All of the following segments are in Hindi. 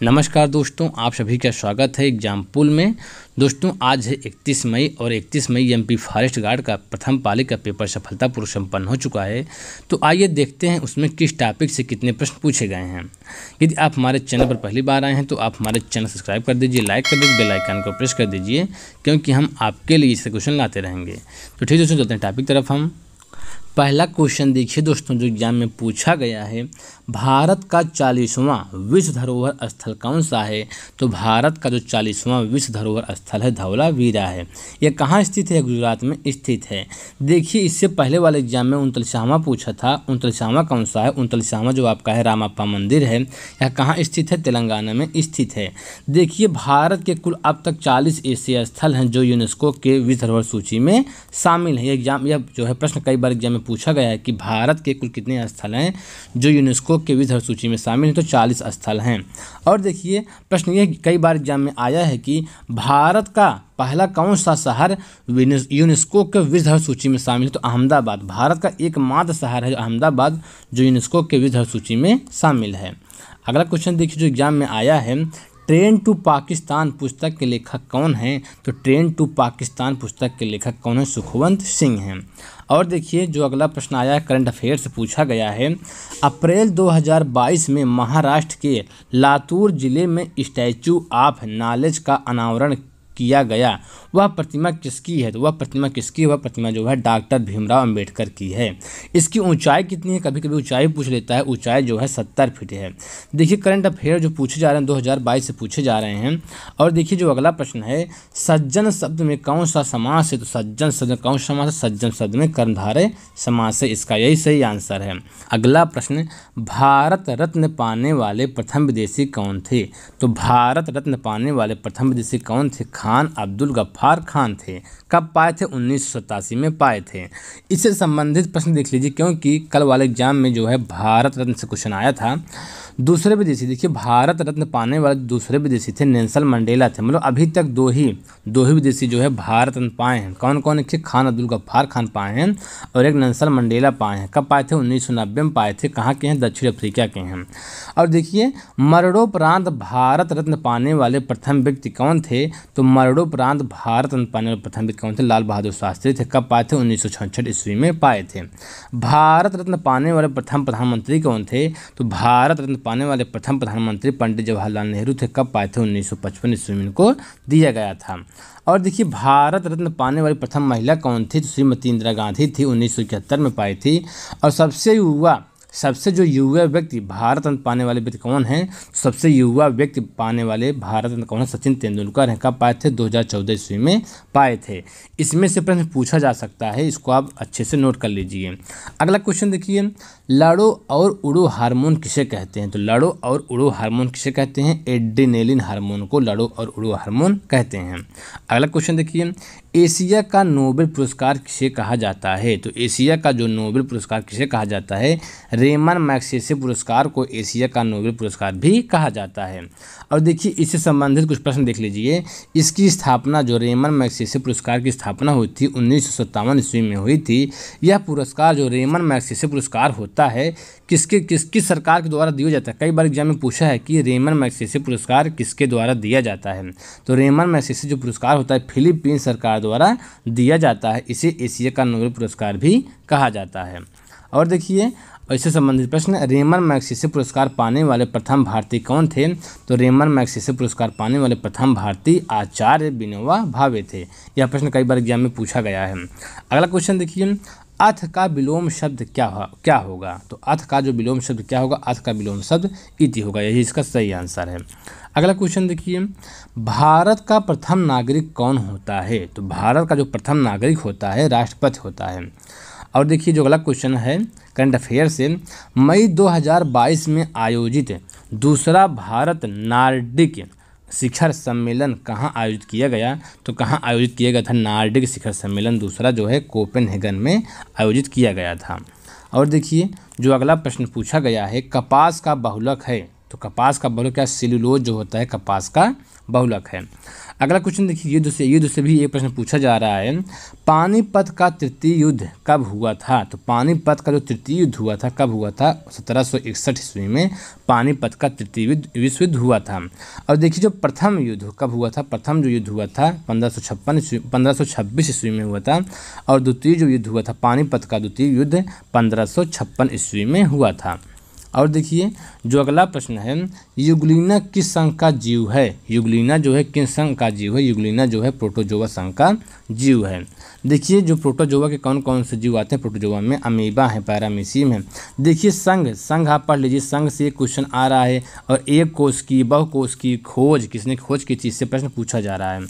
नमस्कार दोस्तों, आप सभी का स्वागत है एग्जाम पूल में। दोस्तों आज है 31 मई और 31 मई एमपी फॉरेस्ट गार्ड का प्रथम पाली का पेपर सफलतापूर्वक संपन्न हो चुका है। तो आइए देखते हैं उसमें किस टॉपिक से कितने प्रश्न पूछे गए हैं। यदि आप हमारे चैनल पर पहली बार आए हैं तो आप हमारे चैनल सब्सक्राइब कर दीजिए, लाइक कर दीजिए, बेल आइकन को प्रेस कर दीजिए, क्योंकि हम आपके लिए इससे क्वेश्चन लाते रहेंगे। तो ठीक दोस्तों, चलते हैं टॉपिक तरफ। हम पहला क्वेश्चन देखिए दोस्तों, जो एग्जाम में पूछा गया है, भारत का 40वां विश्व धरोहर स्थल कौन सा है? तो भारत का जो 40वां विश्व धरोहर स्थल है धौलावीरा है। यह कहाँ स्थित है? गुजरात में स्थित है। देखिए इससे पहले वाले एग्जाम में 39वां पूछा था। 39वां कौन सा है? 39वां जो आपका है रामप्पा मंदिर है। यह कहाँ स्थित है? तेलंगाना में स्थित है। देखिए भारत के कुल अब तक 40 ऐसे स्थल हैं जो यूनेस्को के विश्व धरोहर सूची में शामिल है। यह जो है प्रश्न कई बार एग्जाम में पूछा गया है कि भारत के कुल कितने स्थल हैं जो यूनेस्को के विश्व धरोहर सूची में शामिल हैं? तो 40 स्थल हैं। और देखिए प्रश्न ये कई बार एग्जाम में आया है कि भारत का पहला कौन सा शहर यूनेस्को के विश्व धरोहर सूची में शामिल है? तो अहमदाबाद। भारत का एकमात्र शहर है अहमदाबाद जो यूनेस्को के विश्व धरोहर सूची में शामिल है। अगला क्वेश्चन देखिए जो एग्जाम में आया है, ट्रेन टू पाकिस्तान पुस्तक के लेखक कौन हैं? तो ट्रेन टू पाकिस्तान पुस्तक के लेखक कौन है? सुखवंत सिंह हैं। और देखिए जो अगला प्रश्न आया है, करंट अफेयर से पूछा गया है, अप्रैल 2022 में महाराष्ट्र के लातूर जिले में स्टैचू ऑफ नॉलेज का अनावरण किया गया। वह प्रतिमा किसकी है? तो वह प्रतिमा किसकी है? वह प्रतिमा जो है डॉक्टर भीमराव अंबेडकर की है। इसकी ऊंचाई कितनी है? कभी कभी ऊंचाई पूछ लेता है। ऊंचाई जो है 70 फीट है। देखिए करंट अफेयर जो पूछे जा रहे हैं 2022 से पूछे जा रहे हैं। और देखिए जो अगला प्रश्न है, सज्जन शब्द में कौन सा समास है? तो सज्जन शब्द में कौन सा समास है? सज्जन शब्द में कर्मधारय समास है। इसका यही सही आंसर है। अगला प्रश्न, भारत रत्न पाने वाले प्रथम विदेशी कौन थे? तो भारत रत्न पाने वाले प्रथम विदेशी कौन थे? खान अब्दुल गफ्फार खान थे। कब पाए थे? 1987 में पाए थे। इससे संबंधित प्रश्न देख लीजिए, क्योंकि कल वाले एग्जाम में जो है भारत रत्न से क्वेश्चन आया था। दूसरे विदेशी देखिए, भारत रत्न पाने वाले दूसरे विदेशी थे नेल्सन मंडेला थे। मतलब अभी तक दो ही विदेशी जो है भारत रत्न पाए हैं। कौन कौन है? खान अब्दुल गफ्फार खान पाए हैं और एक नेल्सन मंडेला पाए हैं। कब पाए थे? 1990 में पाए थे। कहाँ के हैं? दक्षिण अफ्रीका के हैं। और देखिए मरणोपरांत भारत रत्न पाने वाले प्रथम व्यक्ति कौन थे? तो मरणोपरांत भारत रत्न पाने वाले प्रथम व्यक्ति कौन थे? लाल बहादुर शास्त्री थे। कब पाए थे? 1966 ईस्वी में पाए थे। भारत रत्न पाने वाले प्रथम प्रधानमंत्री कौन थे? तो भारत रत्न पाने वाले प्रथम प्रधानमंत्री पंडित जवाहरलाल नेहरू थे। कब पाए थे? 1955 ईस्वी में इनको दिया गया था। और देखिए भारत रत्न पाने वाली प्रथम महिला कौन थी? तो श्रीमती इंदिरा गांधी थी। 1971 में पाई थी। और सबसे जो युवा व्यक्ति भारत रत्न पाने वाले व्यक्ति कौन हैं? सबसे युवा व्यक्ति पाने वाले भारत रत्न कौन है? सचिन तेंदुलकर हैं। कब पाए थे? 2014 ईस्वी में पाए थे। इसमें से प्रश्न पूछा जा सकता है, इसको आप अच्छे से नोट कर लीजिए। अगला क्वेश्चन देखिए, लड़ो और उड़ो हार्मोन किसे कहते हैं? तो लड़ो और उड़ो हार्मोन किसे कहते हैं? एड्रेनालिन हार्मोन को लड़ो और उड़ो हार्मोन कहते हैं। अगला क्वेश्चन देखिए, एशिया का नोबेल पुरस्कार किसे कहा जाता है? तो एशिया का जो नोबेल पुरस्कार किसे कहा जाता है? रेमन मैग्सेसे पुरस्कार को एशिया का नोबेल पुरस्कार भी कहा जाता है। और देखिए इससे संबंधित कुछ प्रश्न देख लीजिए। इसकी स्थापना जो रेमन मैग्सेसे पुरस्कार की स्थापना हुई थी 1957 ईस्वी में हुई थी। यह पुरस्कार जो रेमन मैग्सेसे पुरस्कार होता है किसकी सरकार के द्वारा दिया जाता है? कई बार एग्जाम में पूछा है कि रेमन मैग्सेसे पुरस्कार किसके द्वारा दिया जाता है? तो रेमन मैग्सेसे जो पुरस्कार होता है फिलीपीन सरकार द्वारा दिया जाता है। इसे एशिया का नोबेल पुरस्कार भी कहा जाता है। और देखिए इससे संबंधित प्रश्न, रेमन मैग्सेसे पुरस्कार पाने वाले प्रथम भारतीय कौन थे? तो रेमन मैग्सेसे पुरस्कार पाने वाले प्रथम भारतीय आचार्य विनोबा भावे थे। यह प्रश्न कई बार एग्जाम में पूछा गया है। अगला क्वेश्चन देखिए, अथ का विलोम शब्द क्या होगा? तो अथ का जो विलोम शब्द क्या होगा? अथ का विलोम शब्द इति होगा। यही इसका सही आंसर है। अगला क्वेश्चन देखिए, भारत का प्रथम नागरिक कौन होता है? तो भारत का जो प्रथम नागरिक होता है राष्ट्रपति होता है। और देखिए जो अगला क्वेश्चन है करंट अफेयर से, मई 2022 में आयोजित दूसरा भारत नार्डिक शिखर सम्मेलन कहाँ आयोजित किया गया? तो कहाँ आयोजित किया गया था? नार्डिक शिखर सम्मेलन दूसरा जो है कोपेनहेगन में आयोजित किया गया था। और देखिए जो अगला प्रश्न पूछा गया है, कपास का बहुलक है तो कपास का बहुलक क्या, सेल्यूलोज जो होता है कपास का बहुलक है। अगला क्वेश्चन देखिए, युद्ध से भी एक प्रश्न पूछा जा रहा है, पानीपत का तृतीय युद्ध कब हुआ था। तो पानीपत का जो तृतीय युद्ध हुआ था कब हुआ था, 1761 ईस्वी में पानीपत का तृतीय विश्व युद्ध हुआ था। और देखिए जो प्रथम युद्ध कब हुआ था, प्रथम जो युद्ध हुआ था 1526 ईस्वी में हुआ था। और द्वितीय जो युद्ध हुआ था पानीपत का द्वितीय युद्ध 1556 ईस्वी में हुआ था। और देखिए जो अगला प्रश्न है, युग्लिना किस संघ का जीव है। युग्लिना जो है किस संघ का जीव है, युग्लिना जो है प्रोटोजोआ संघ का जीव है। देखिए जो प्रोटोजोआ के कौन कौन से जीव आते हैं प्रोटोजोआ में, अमीबा है, पैरामीशियम है। देखिए संघ आप पढ़ लीजिए, संघ से एक क्वेश्चन आ रहा है और एक कोष की बहुकोष की खोज किसने खोज की थी, इससे प्रश्न पूछा जा रहा है।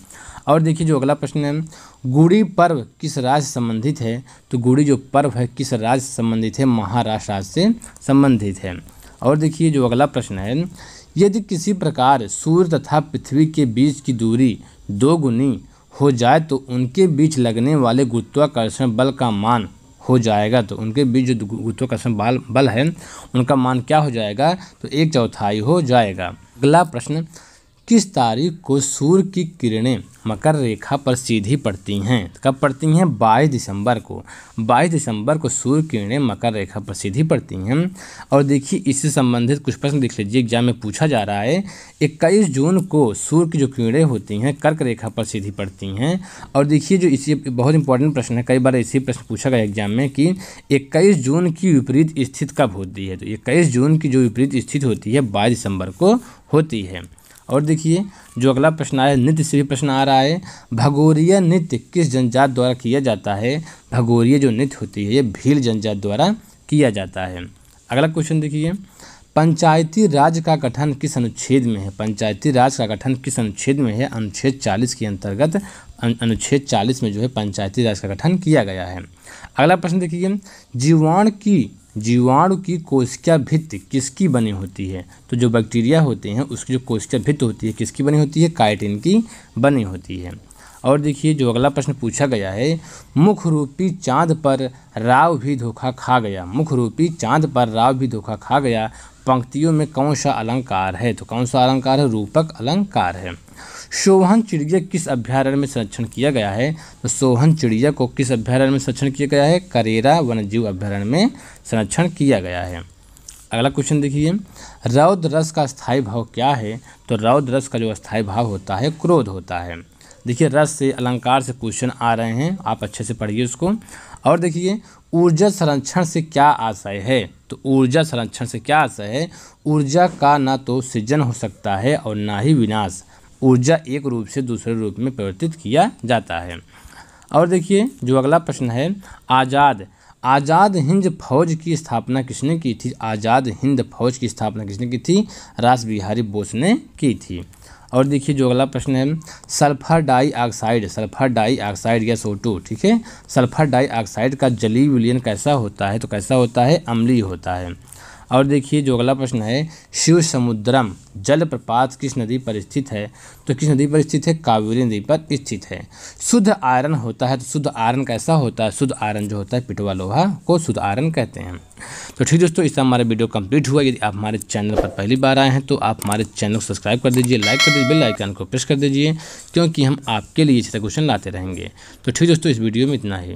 और देखिए जो अगला प्रश्न है, गुड़ी पर्व किस राज्य से संबंधित है। तो गुड़ी जो पर्व है किस राज्य से संबंधित है, महाराष्ट्र राज्य से संबंधित है। और देखिए जो अगला प्रश्न है, यदि किसी प्रकार सूर्य तथा पृथ्वी के बीच की दूरी 2 गुनी हो जाए तो उनके बीच लगने वाले गुरुत्वाकर्षण बल का मान हो जाएगा। तो उनके बीच जो गुरुत्वाकर्षण बल है उनका मान क्या हो जाएगा, तो 1/4 हो जाएगा। अगला प्रश्न, किस तारीख को सूर्य की किरणें मकर रेखा पर सीधी पड़ती हैं। कब पड़ती हैं, 22 दिसंबर को। 22 दिसंबर को सूर्य किरणें मकर रेखा पर सीधी पड़ती हैं। और देखिए इससे संबंधित कुछ प्रश्न देख लीजिए, एग्जाम में पूछा जा रहा है। 21 जून को सूर्य की जो किरणें होती हैं कर्क रेखा पर सीधी पड़ती हैं। और देखिए जो इसी बहुत इंपॉर्टेंट प्रश्न है, कई बार इसी प्रश्न पूछा गया एग्जाम में कि 21 जून की विपरीत स्थिति कब होती है। तो 21 जून की जो विपरीत स्थिति होती है 22 दिसंबर को होती है। और देखिए जो अगला प्रश्न आया, नृत्य से भी प्रश्न आ रहा है, भगोरिया नृत्य किस जनजात द्वारा किया जाता है। भगोरिया जो नृत्य होती है ये भील जनजात द्वारा किया जाता है। अगला क्वेश्चन देखिए, पंचायती राज का गठन किस अनुच्छेद में है। पंचायती राज का गठन किस अनुच्छेद में है, अनुच्छेद 40 के अंतर्गत अनुच्छेद 40 में जो है पंचायती राज का गठन किया गया है। अगला प्रश्न देखिए, जीवाणु की कोशिका भित्ति किसकी बनी होती है। तो जो बैक्टीरिया होते हैं उसकी जो कोशिका भित्ति होती है किसकी बनी होती है, काइटिन की बनी होती है। और देखिए जो अगला प्रश्न पूछा गया है, मुख रूपी चांद पर राव भी धोखा खा गया। मुख रूपी चांद पर राव भी धोखा खा गया पंक्तियों में कौन सा अलंकार है। तो कौन सा अलंकार है, रूपक अलंकार है। सोहन चिड़िया किस अभ्यारण्य में संरक्षण किया गया है। तो सोहन चिड़िया को किस अभ्यारण्य में संरक्षण किया गया है, करेरा वन्यजीव अभ्यारण्य में संरक्षण किया गया है। अगला क्वेश्चन देखिए, रौद्र रस का स्थायी भाव क्या है। तो रौद्र रस का जो स्थायी भाव होता है क्रोध होता है। देखिए रस से अलंकार से क्वेश्चन आ रहे हैं, आप अच्छे से पढ़िए उसको। और देखिए ऊर्जा संरक्षण से क्या आशय है। तो ऊर्जा संरक्षण से क्या आशय है, ऊर्जा का ना तो सृजन हो सकता है और ना ही विनाश। ऊर्जा एक रूप से दूसरे रूप में परिवर्तित किया जाता है। और देखिए जो अगला प्रश्न है, आज़ाद हिंद फौज की स्थापना किसने की थी। आज़ाद हिंद फौज की स्थापना किसने की थी, रास बिहारी बोस ने की थी। और देखिए जो अगला प्रश्न है, सल्फर डाइऑक्साइड या SO2, ठीक है, सल्फर डाइऑक्साइड का जलीय विलयन कैसा होता है। तो कैसा होता है, अम्लीय होता है। और देखिए जो अगला प्रश्न है, शिव समुद्रम जलप्रपात किस नदी पर स्थित है। तो किस नदी पर स्थित है, कावेरी नदी पर स्थित है। शुद्ध आयरन होता है, तो शुद्ध आयरन कैसा होता है, शुद्ध आयरन जो होता है पिटवा लोहा को शुद्ध आयरन कहते हैं। तो ठीक दोस्तों, इससे हमारा वीडियो कंप्लीट हुआ। यदि आप हमारे चैनल पर पहली बार आए हैं तो आप हमारे चैनल को सब्सक्राइब कर दीजिए, लाइक कर दीजिए, बेल आइकन को प्रेस कर दीजिए, क्योंकि हम आपके लिए इसी तरह क्वेश्चन लाते रहेंगे। तो ठीक दोस्तों, इस वीडियो में इतना ही।